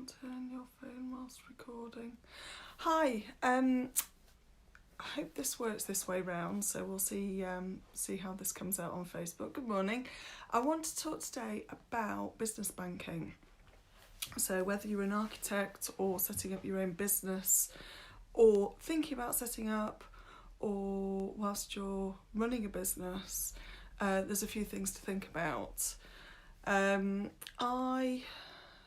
Can't turn your phone whilst recording. Hi, I hope this works this way round, so we'll see how this comes out on Facebook. Good morning. I want to talk today about business banking. So whether you're an architect or setting up your own business or thinking about setting up, or whilst you're running a business, there's a few things to think about. I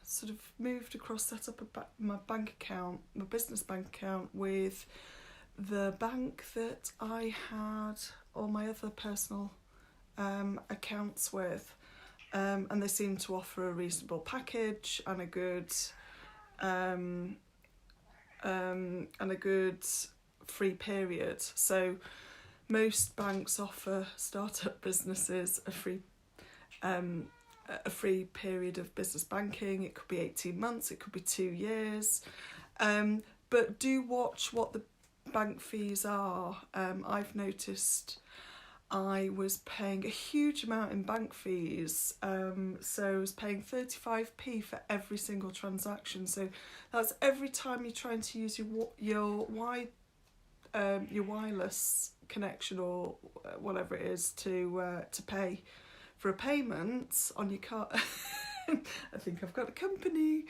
sort of moved across, set up my bank account, my business bank account, with the bank that I had all my other personal accounts with, and they seemed to offer a reasonable package and a good free period. So most banks offer startup businesses a free period of business banking. It could be 18 months, it could be 2 years. But do watch what the bank fees are. I've noticed I was paying a huge amount in bank fees. So I was paying 35p for every single transaction. So that's every time you're trying to use your wireless connection or whatever it is to pay for a payment on your card. I think I've got a company.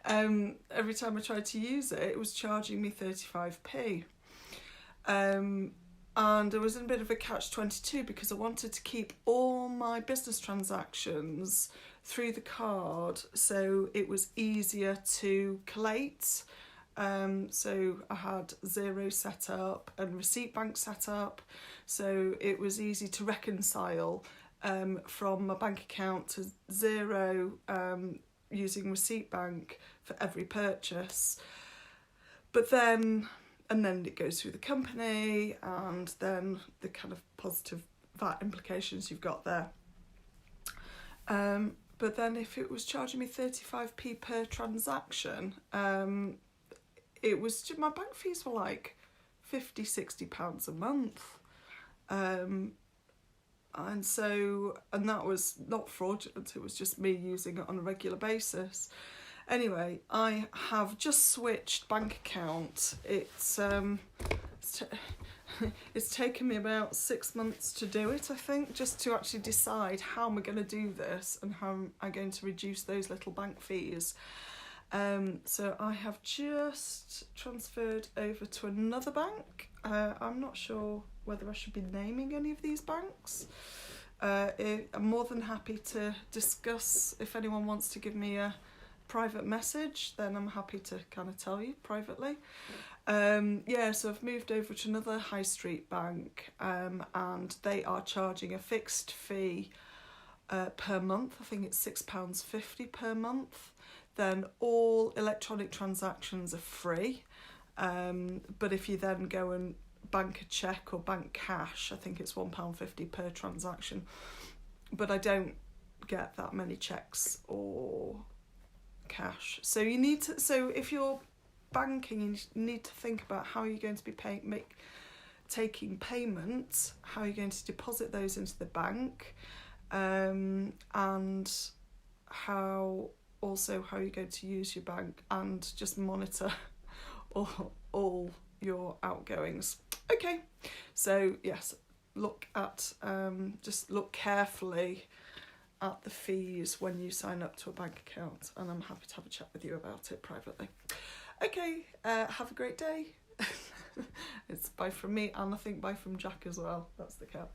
Every time I tried to use it, it was charging me 35p. And I was in a bit of a catch-22 because I wanted to keep all my business transactions through the card, so it was easier to collate. So I had Xero set up and Receipt Bank set up, so it was easy to reconcile from my bank account to Xero using Receipt Bank for every purchase. But then it goes through the company, and then the kind of positive VAT implications you've got there. But then if it was charging me 35p per transaction, it was just, my bank fees were like £50-60 a month. And that was not fraudulent, it was just me using it on a regular basis. Anyway, I have just switched bank account. It's taken me about 6 months to do it, I think, just to actually decide how am I going to do this and how am I going to reduce those little bank fees. So I have just transferred over to another bank. I'm not sure whether I should be naming any of these banks. I'm more than happy to discuss. If anyone wants to give me a private message, then I'm happy to kind of tell you privately. So I've moved over to another high street bank, and they are charging a fixed fee per month. I think it's £6.50 per month. Then all electronic transactions are free, but if you then go and bank a cheque or bank cash, I think it's £1.50 per transaction. But I don't get that many cheques or cash. So if you're banking, you need to think about how you're going to be taking payments, how you're going to deposit those into the bank, and how you're going to use your bank, and just monitor all your outgoings. Okay, so yes, look carefully at the fees when you sign up to a bank account, and I'm happy to have a chat with you about it privately. Okay, have a great day. It's bye from me, and I think bye from Jack as well. That's the cat.